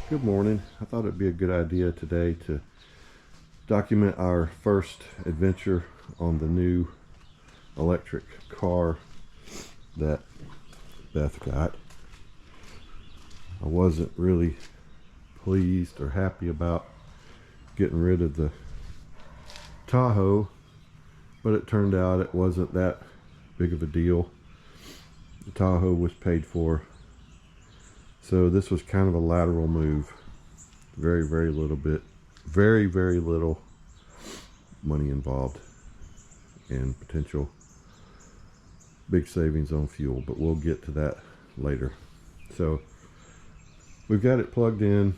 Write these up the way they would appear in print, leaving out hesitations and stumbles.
Good morning. I thought it'd be a good idea today to document our first adventure on the new electric car that Beth got. I wasn't really pleased or happy about getting rid of the Tahoe, but it turned out it wasn't that big of a deal. The Tahoe was paid for. So this was kind of a lateral move. Very little money involved and potential big savings on fuel, but we'll get to that later. So we've got it plugged in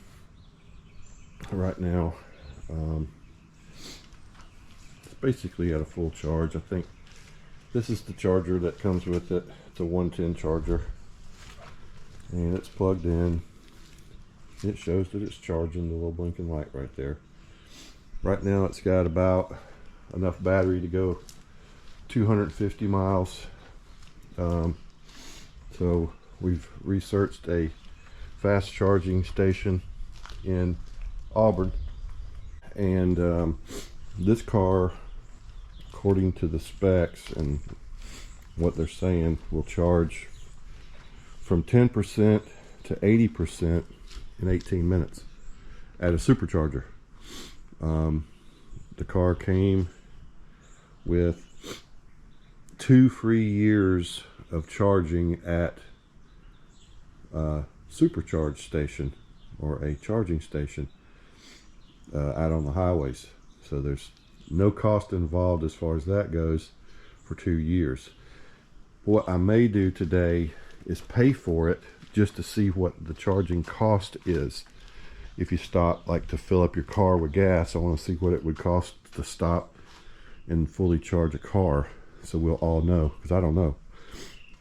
right now. It's basically at a full charge. I think this is the charger that comes with it. It's a 110 charger. And it's plugged in. It shows that it's charging, the little blinking light right there. Right now it's got about enough battery to go 250 miles. So we've researched a fast charging station in Auburn. And this car, according to the specs and what they're saying, will charge from 10% to 80% in 18 minutes at a supercharger. The car came with 2 free years of charging at a supercharge station or a charging station out on the highways. So there's no cost involved as far as that goes for 2 years. What I may do today is pay for it just to see what the charging cost is. If you stop like to fill up your car with gas, I want to see what it would cost to stop and fully charge a car, so we'll all know, because I don't know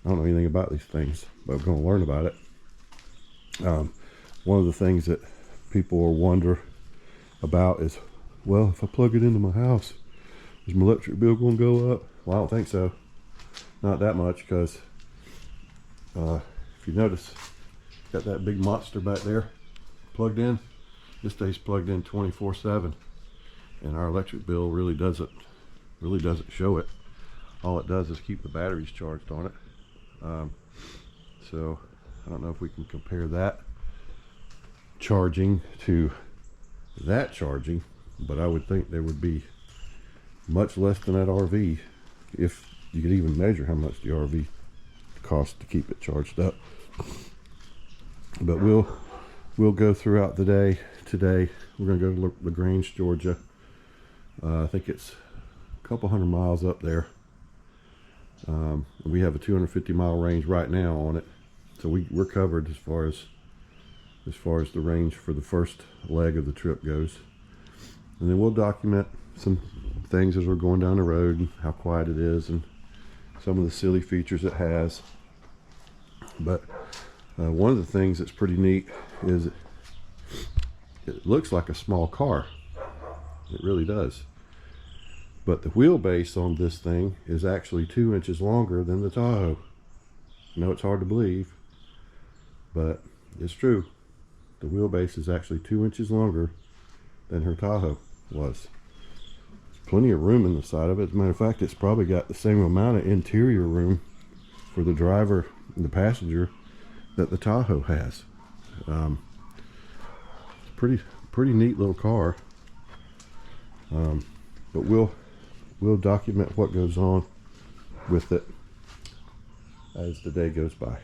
anything about these things, but I'm going to learn about it. One of the things that people will wonder about is, well, if I plug it into my house, is my electric bill going to go up? Well, I don't think so. Not that much, because if you notice, got that big monster back there plugged in. This stays plugged in 24/7, and our electric bill really doesn't show it. All it does is keep the batteries charged on it. So I don't know if we can compare that charging to that charging, but I would think there would be much less than that RV, if you could even measure how much the RV costs to keep it charged up. But we'll go throughout the day. Today we're going to go to LaGrange, Georgia. I think it's a couple hundred miles up there. We have a 250 mile range right now on it, so we're covered as far as the range for the first leg of the trip goes. And then we'll document some things as we're going down the road, and how quiet it is, and some of the silly features it has. But one of the things that's pretty neat is it looks like a small car. It really does. But the wheelbase on this thing is actually 2 inches longer than the Tahoe. I know it's hard to believe, but it's true. The wheelbase is actually 2 inches longer than her Tahoe was. There's plenty of room in the side of it. As a matter of fact, it's probably got the same amount of interior room for the driver and the passenger that the Tahoe has. Pretty neat little car. But we'll document what goes on with it as the day goes by.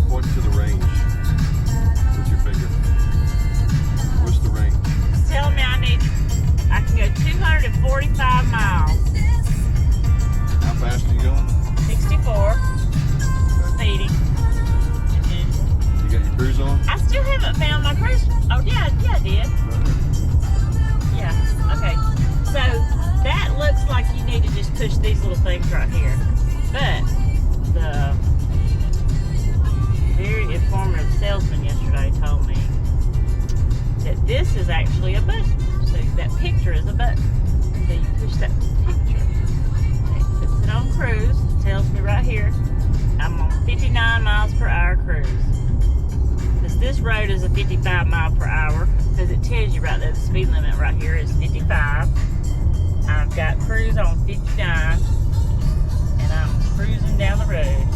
Point to the range with your finger. What's the range? It's telling me I can go 245 miles. How fast are you going? 64. Speedy. You got your cruise on? I still haven't found my cruise. Oh yeah, I did. Yeah, okay. So that looks like you need to just push these little things right here. But the very informative salesman yesterday told me that this is actually a button. So that picture is a button. So you push that picture. It puts it on cruise. It tells me right here I'm on 59 miles per hour cruise. this road is a 55 mile per hour because it tells you right there the speed limit right here is 55. I've got cruise on 59 and I'm cruising down the road.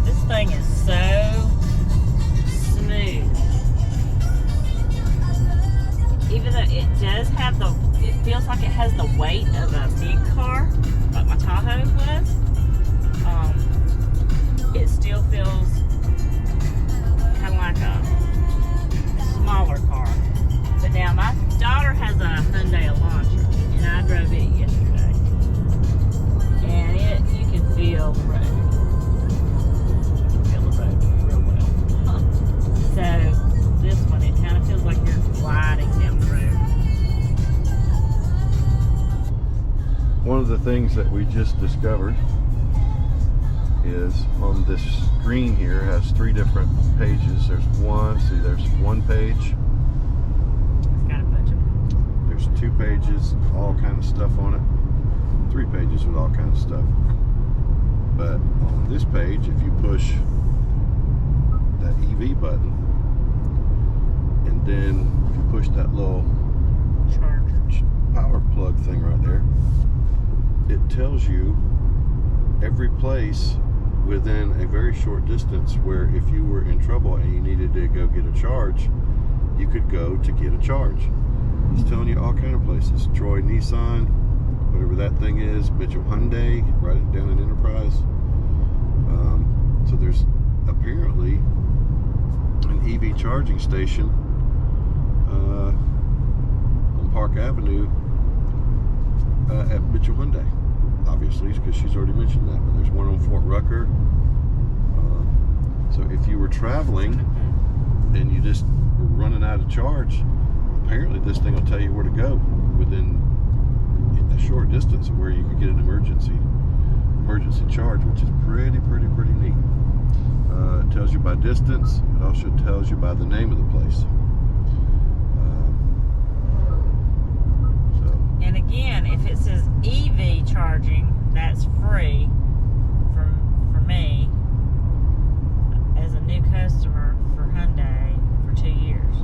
This thing is so smooth. Even though it does have it feels like it has the weight of a big car, like my Tahoe was. It still feels kind of like a smaller car. But now my daughter has a Hyundai Elantra, and I drove it yesterday, and you can feel the road. Feel the road real well. So this one, it kind of feels like you're gliding down the road. One of the things that we just discovered is on this screen here has 3 different pages. There's one page. It's got a bunch of them. There's 2 pages, all kind of stuff on it. 3 pages with all kind of stuff. But on this page, if you push that EV button, and then if you push that little power plug thing right there, it tells you every place within a very short distance where if you were in trouble and you needed to go get a charge, you could go to get a charge. It's telling you all kind of places. Troy Nissan, whatever that thing is, Mitchell Hyundai, right down in Enterprise. So there's apparently an EV charging station on Park Avenue at Mitchell Hyundai. Obviously, because she's already mentioned that, but there's one on Fort Rucker. So if you were traveling and you just were running out of charge, apparently this thing will tell you where to go within a short distance of where you could get an emergency charge, which is pretty neat. It tells you by distance. It also tells you by the name of the place. And again, if it says EV charging, that's free for me as a new customer for Hyundai for 2 years.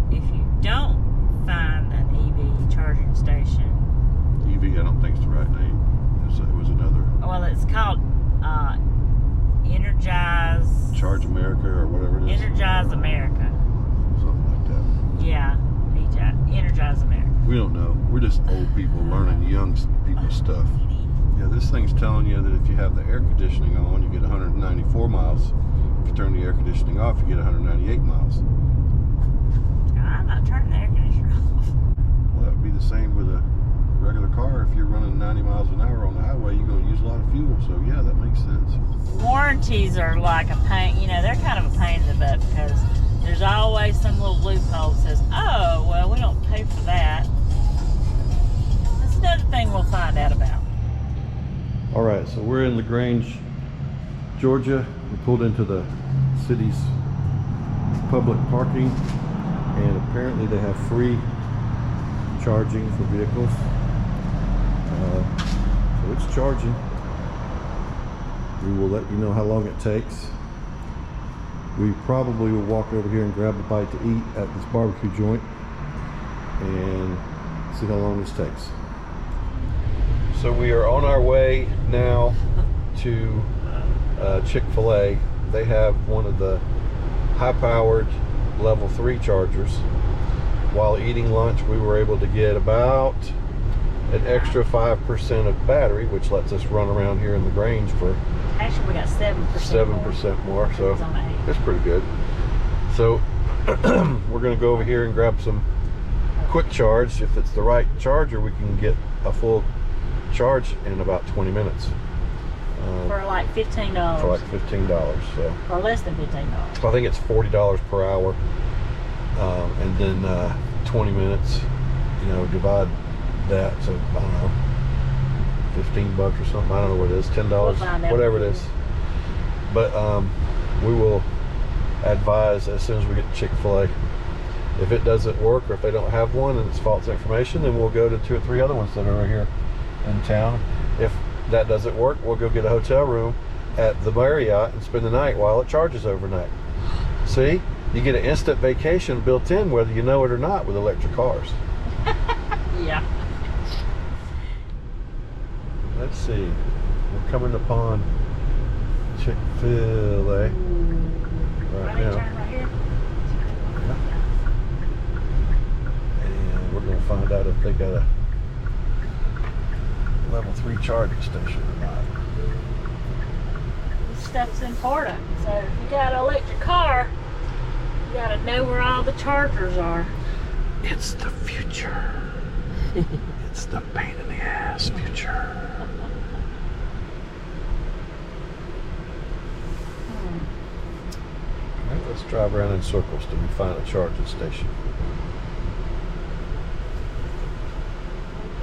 If you don't find an EV charging station, EV, I don't think it's the right name. It was another. Well, it's called Energize. Charge America or whatever it is. Energize America. Something like that. Yeah, Energize America. We don't know. We're just old people learning young people stuff. Yeah, this thing's telling you that if you have the air conditioning on, you get 194 miles. If you turn the air conditioning off, you get 198 miles. I'm not turning the air conditioner off. Well, that would be the same with a regular car. If you're running 90 miles an hour on the highway, you're going to use a lot of fuel. So, yeah, that makes sense. Warranties are like a pain. You know, they're kind of a pain in the butt because there's always some little loophole that says, oh, well, we don't pay for that. That's another thing we'll find out about. All right, so we're in LaGrange, Georgia. We pulled into the city's public parking, and apparently they have free charging for vehicles. So it's charging. We will let you know how long it takes. We probably will walk over here and grab a bite to eat at this barbecue joint and see how long this takes. So we are on our way now to Chick-fil-A. They have one of the high-powered level 3 chargers. While eating lunch, we were able to get about an extra 5% of battery, which lets us run around here in LaGrange for Actually, we got 7% more, so It's on 8. it's pretty good. So we're going to go over here and grab some quick charge. If it's the right charger, we can get a full charge in about 20 minutes. For like $15. For like $15, so. Or less than $15. I think it's $40 per hour, and then 20 minutes. You know, divide that, so I don't know, $15 or something. I don't know what it is, $10, We'll find out. whatever it is. But we will advise as soon as we get to Chick-fil-A. If it doesn't work, or if they don't have one and it's false information, then we'll go to 2 or 3 other ones that are here in town. If that doesn't work, we'll go get a hotel room at the Marriott and spend the night while it charges overnight. See, you get an instant vacation built in whether you know it or not with electric cars. Yeah. Let's see. We're coming upon Chick-fil-A right now. Turn right here. And we're going to find out if they got a level 3 charging station or not. This stuff's important. So if you got an electric car, you got to know where all the chargers are. It's the future. It's the pain in the ass future. All right, let's drive around in circles till we find a charging station.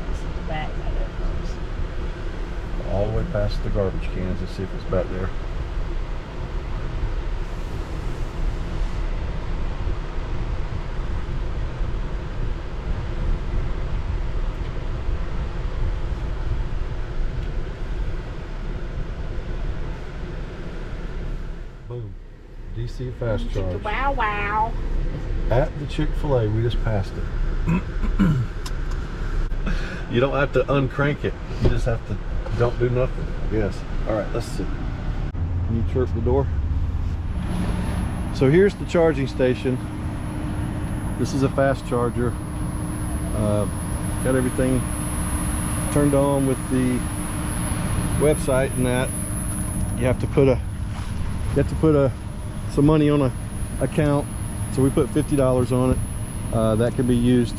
This is the back of it. All the way past the garbage cans and see if it's back there. Boom. DC fast charge. Wow, wow. At the Chick-fil-A, we just passed it. You don't have to uncrank it. You just have to don't do nothing. Yes. All right, let's see. Can you chirp the door? So here's the charging station. This is a fast charger. Got everything turned on with the website and that. You have to put some money on a account. So we put $50 on it. That can be used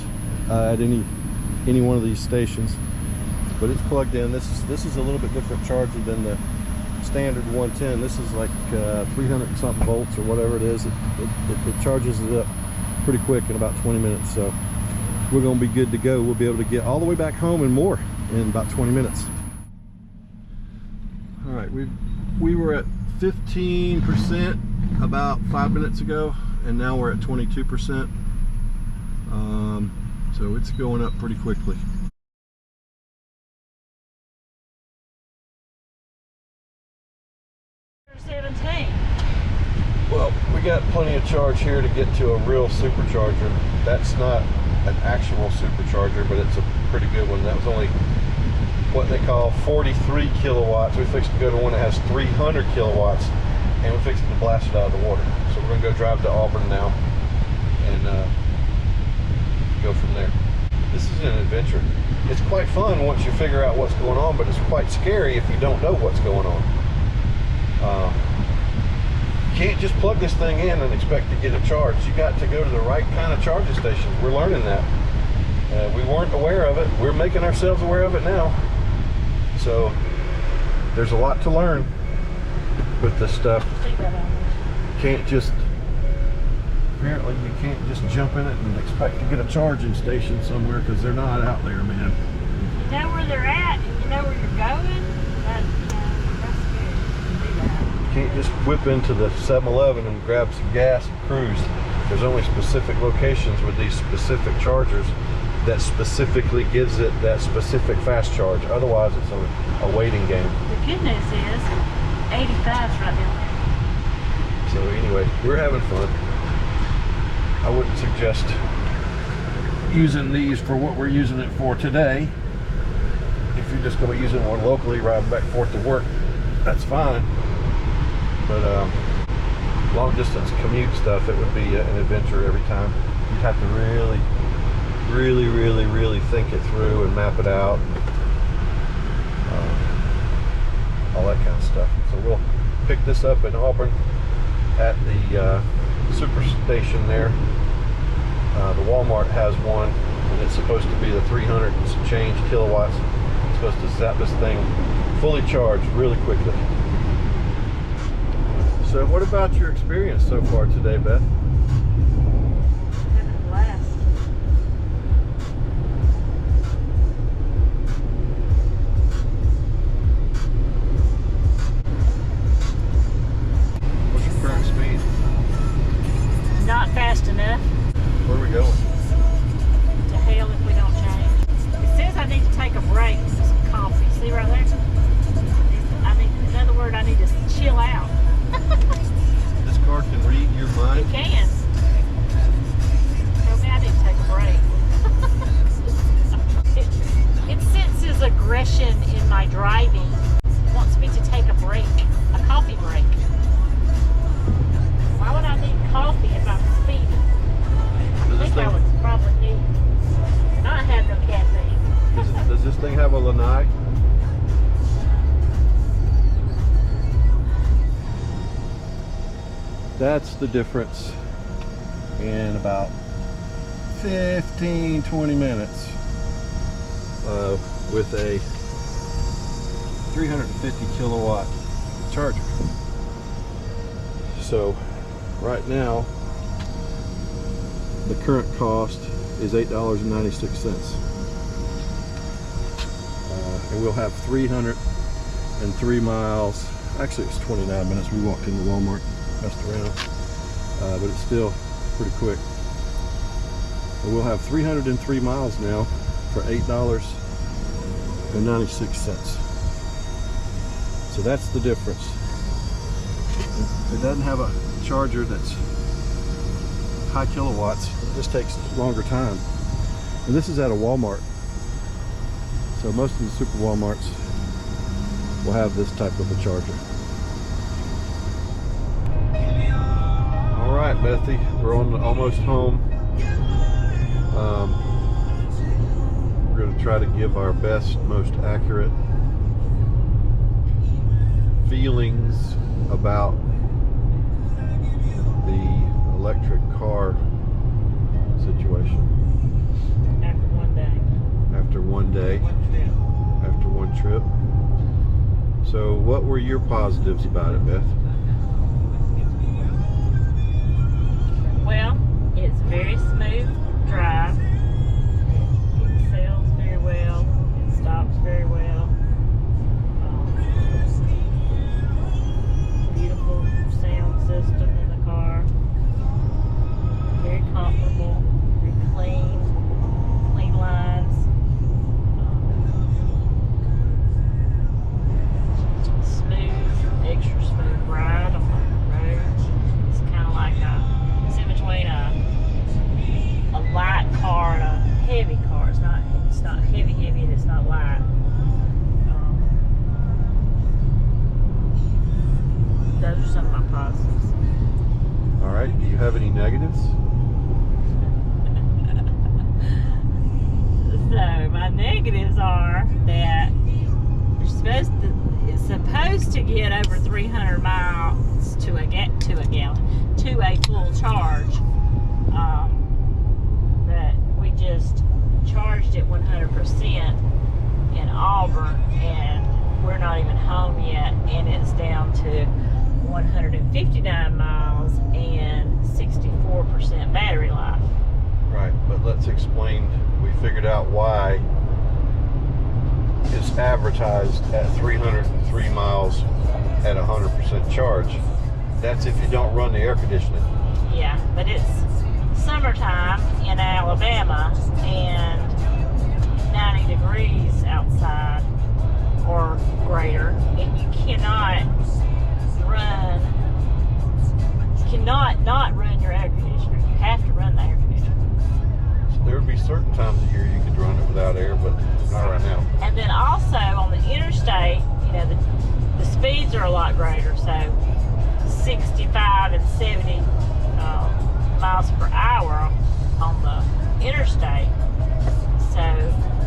at any one of these stations. But it's plugged in. This is a little bit different charger than the standard 110. This is like 300 and something volts or whatever it is. It charges it up pretty quick in about 20 minutes. So we're going to be good to go. We'll be able to get all the way back home and more in about 20 minutes. All right, we were at 15% about 5 minutes ago, and now we're at 22%. So it's going up pretty quickly. Well, we got plenty of charge here to get to a real supercharger. That's not an actual supercharger, but it's a pretty good one. That was only what they call 43 kilowatts. We fixed to go to one that has 300 kilowatts, and we're fixing to blast it out of the water. So we're going to go drive to Auburn now and go from there. This is an adventure. It's quite fun once you figure out what's going on, but it's quite scary if you don't know what's going on. You can't just plug this thing in and expect to get a charge. You got to go to the right kind of charging stations. We're learning that. We weren't aware of it. We're making ourselves aware of it now. So there's a lot to learn with this stuff. Apparently you can't just jump in it and expect to get a charging station somewhere, because they're not out there, man. You know where they're at and you know where you're going, that's good to do that. You can't just whip into the 7-Eleven and grab some gas and cruise. There's only specific locations with these specific chargers that specifically gives it that specific fast charge. Otherwise it's a waiting game. The good news is 85's right down there. So anyway, we're having fun. I wouldn't suggest using these for what we're using it for today. If you're just going to be using one locally, riding back and forth to work, that's fine. But long distance commute stuff, it would be an adventure every time. You'd have to really think it through and map it out. All that kind of stuff. So we'll pick this up in Auburn at the super station there. The Walmart has one, and it's supposed to be the 300 and some change kilowatts. It's supposed to zap this thing fully charged really quickly. So what about your experience so far today, Beth? Having a blast. What's your current speed? Not fast enough. Where are we going? To hell if we don't change. It says I need to take a break and some coffee. See right there? In other words, I need to chill out. This car can read your mind. That's the difference in about 15-20 minutes with a 350 kilowatt charger. So right now the current cost is $8.96, and we'll have 303 miles. Actually, it's 29 minutes. We walked into Walmart, messed around, but it's still pretty quick. And we'll have 303 miles now for $8.96. So that's the difference. It doesn't have a charger that's high kilowatts. It just takes longer time. And this is at a Walmart. So most of the super Walmarts will have this type of a charger. All right, Bethy, we're almost home. We're going to try to give our best, most accurate feelings about the electric car situation. After one day. After one day. After one trip. So what were your positives about it, Beth? Well, it's very smooth drive. It sails very well. It stops very well. Beautiful sound system in the car. Very comfortable. Very clean. Clean lines. Smooth, extra smooth ride on the road. It's kind of like it's in between a light car and a heavy car. It's not heavy and it's not light. Those are some of my positives. All right, do you have any negatives? So my negatives are that it's supposed to get over 300 miles to a full charge. But we just charged it 100% in Auburn, and we're not even home yet, and it's down to 159 miles and 64% battery life. Right, but let's explain. We figured out why it's advertised at 303 miles at 100% charge. That's if you don't run the air conditioning. Yeah, but it's summertime in Alabama and 90 degrees outside or greater, and you cannot not run your air conditioner. You have to run the air conditioner. There would be certain times of year you could run it without air, but not right now. And then also on the interstate, the speeds are a lot greater, so 65 and 70 miles per hour on the interstate. So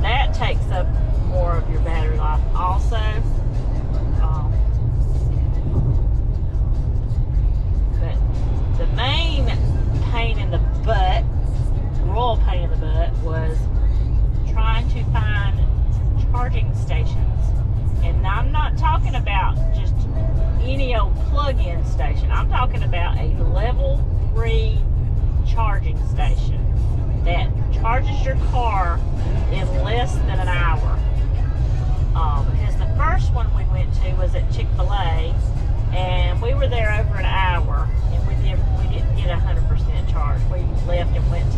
that takes up more of your battery life also. But the main pain in the butt, royal pain in the butt, was trying to find charging stations. And I'm not talking about just any old plug-in station. I'm talking about a level 3 charging station that charges your car in less than an hour. Because the first one we went to was at Chick-fil-A, and we were there over an hour, and we didn't get 100% charge. We left and went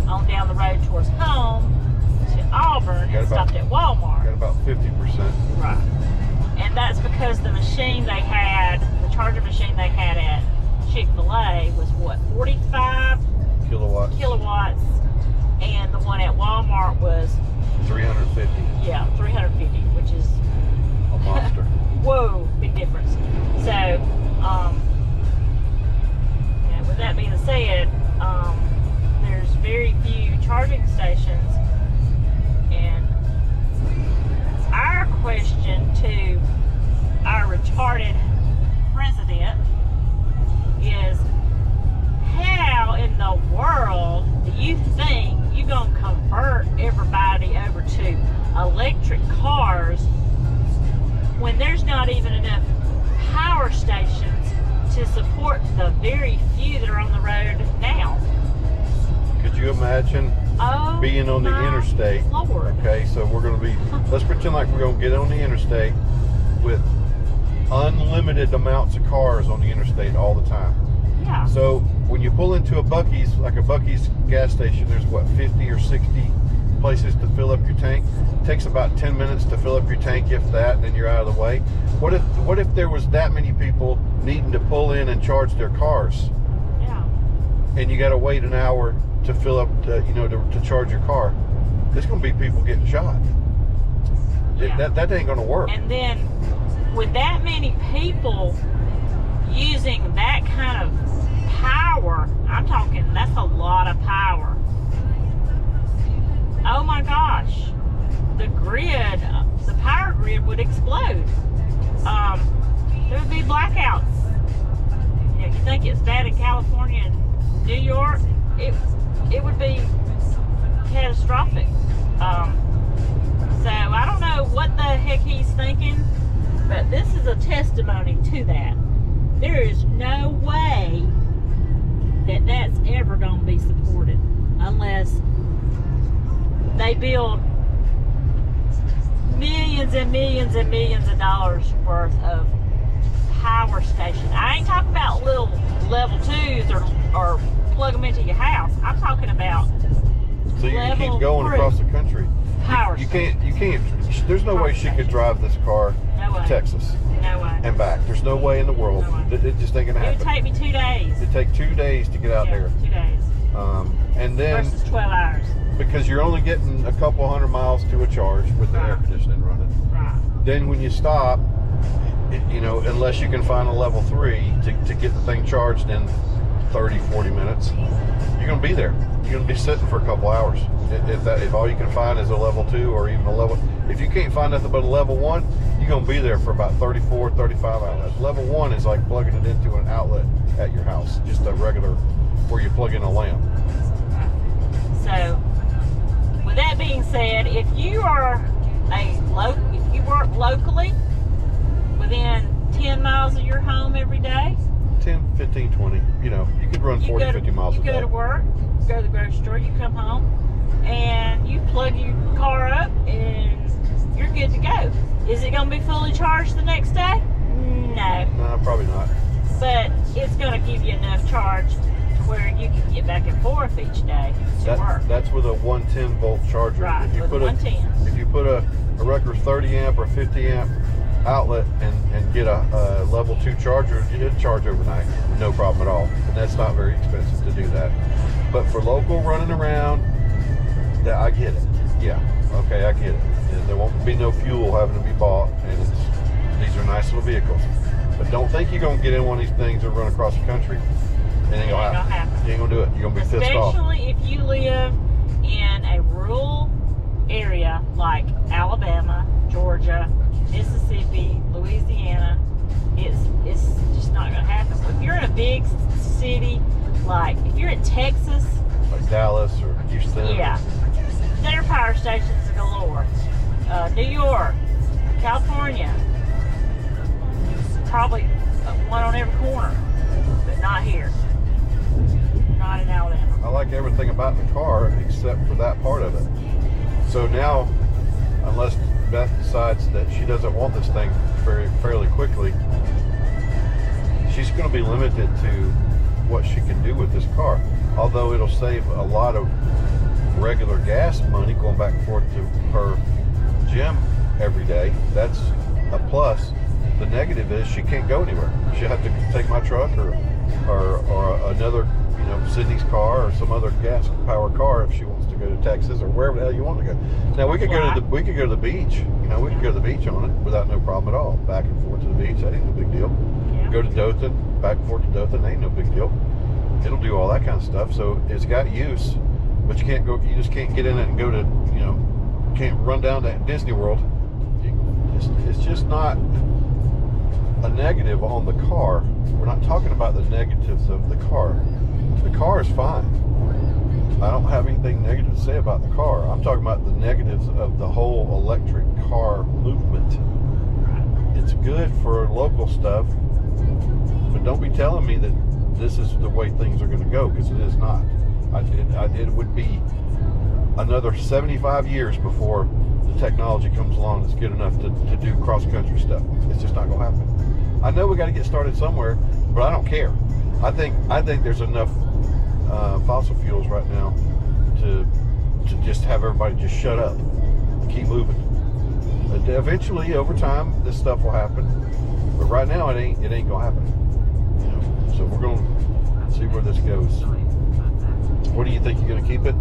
on down the road towards home to Auburn and stopped at Walmart. Got about 50%. Right. And that's because the charger machine they had at Chick-fil-A was what, 45 kilowatts, and the one at Walmart was 350. Yeah, 350, which is a monster. Whoa, big difference. So, with that being said, there's very few charging stations, and our question to our retarded president is, not even enough power stations to support the very few that are on the road now. Could you imagine Oh, being on the my interstate? Lord. Okay, so we're going to be, let's pretend like we're going to get on the interstate with unlimited amounts of cars on the interstate all the time. Yeah. So when you pull into a Buc-ee's, like a Buc-ee's gas station, there's what, 50 or 60 places to fill up your tank. It takes about 10 minutes to fill up your tank, if that, and then you're out of the way. What if there was that many people needing to pull in and charge their cars, Yeah. and you got to wait an hour to fill up, to charge your car? There's going to be people getting shot. Yeah. That ain't going to work. And then with that many people using that kind of power, I'm talking, that's a lot of power. Oh my gosh, the power grid would explode. There would be blackouts. You think it's bad in California and New York? It would be catastrophic. So I don't know what the heck he's thinking, but this is a testimony to that. There is no way that that's ever going to be supported unless they build millions and millions and millions of dollars worth of power station. I ain't talking about little level 2s or plug them into your house. I'm talking about So you can keep level going 3 across the country. power You can't, there's no way she could drive this car No way. to Texas No way. and back. There's no way in the world. No way. It just ain't gonna It would happen. take me 2 days. It'd take 2 days to get out there. 2 days. And then, Versus 12 hours. because you're only getting a couple hundred miles to a charge with the air Right. conditioning running. Right. Then when you stop, unless you can find a level 3 to get the thing charged in 30, 40 minutes, you're going to be there. You're going to be sitting for a couple hours. If all you can find is a level 2 or even a level, if you can't find nothing but a level 1, you're going to be there for about 34, 35 hours. Level 1 is like plugging it into an outlet at your house, just a regular, where you plug in a lamp. So, with that being said, if you are if you work locally within 10 miles of your home every day, 10, 15, 20, you could run 40, 50 miles a you day. go to work, go to the grocery store, you come home, and you plug your car up, and you're good to go. Is it going to be fully charged the next day? No. No, probably not. But it's going to give you enough charge where you can get back and forth each day to work. That's with a 110 volt charger. Right, If you with put 110. if you put a regular 30 amp or 50 amp outlet and get a level 2 charger, it'll charge overnight, no problem at all. And that's not very expensive to do that. But for local running around, I get it. Yeah, okay, I get it. And there won't be no fuel having to be bought, and these are nice little vehicles. But don't think you're gonna get in one of these things and run across the country. It ain't gonna happen. You ain't gonna do it. You're gonna be pissed off. Especially if you live in a rural area like Alabama, Georgia, Mississippi, Louisiana. It's just not gonna happen. If you're in a big city, like if you're in Texas, Like Dallas or Houston. yeah, their power stations galore. New York, California, probably one on every corner, but not here. Not in Alabama. I like everything about the car except for that part of it. So now, unless Beth decides that she doesn't want this thing fairly quickly, she's going to be limited to what she can do with this car. Although it'll save a lot of regular gas money going back and forth to her gym every day. That's a plus. The negative is she can't go anywhere. She'll have to take my truck or another, Sydney's car or some other gas powered car if she wants to go to Texas or wherever the hell you want to go. Now we could go to the beach. We could go to the beach on it without no problem at all. Back and forth to the beach, that ain't no big deal. Yeah. Go to Dothan, back and forth to Dothan, ain't no big deal. It'll do all that kind of stuff. So it's got use, but you just can't get in it and go to, can't run down to Disney World. It's just not a negative on the car. We're not talking about the negatives of the car. The car is fine. I don't have anything negative to say about the car. I'm talking about the negatives of the whole electric car movement. it's good for local stuff, but don't be telling me that this is the way things are going to go, because it is not. It would be another 75 years before the technology comes along that's good enough to do cross-country stuff. It's just not going to happen. I know we got to get started somewhere, but I don't care. I think there's enough fossil fuels right now to just have everybody just shut up and keep moving. But eventually, over time, this stuff will happen. But right now, it ain't gonna happen. You know, so we're gonna see where this goes. What do you think? You're gonna keep it?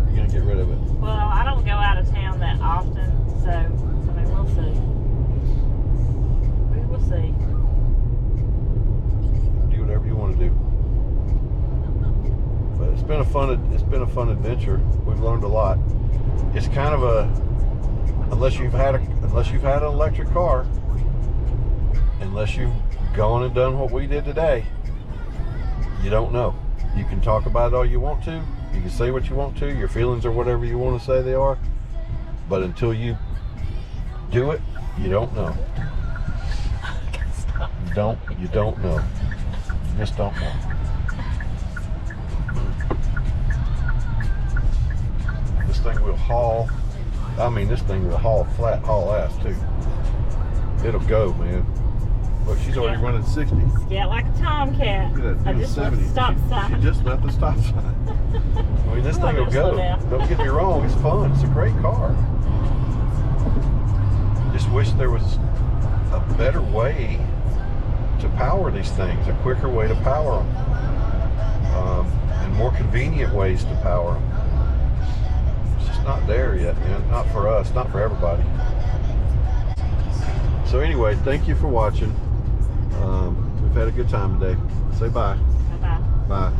You're gonna get rid of it? Well, I don't go out of town that often, so I mean, we'll see. We will see. Do whatever you want to do. But it's been a fun adventure. We've learned a lot. It's kind of unless you've had an electric car, unless you've gone and done what we did today, you don't know. You can talk about it all you want to. You can say what you want to. Your feelings are whatever you want to say they are. But until you do it, you don't know. You don't know. You just don't know. This thing will haul. I mean, this thing will haul ass too. It'll go, man. Look, she's already running 60. Yeah, like a tomcat. Look at that, I just left the stop sign. She just left the stop sign. I mean, this thing will go. Slow down. Don't get me wrong, it's fun. It's a great car. Just wish there was a better way to power these things, a quicker way to power them, and more convenient ways to power them. It's just not there yet, man. Not for us, not for everybody. So anyway, thank you for watching. We've had a good time today. Say bye. Bye-bye. Bye.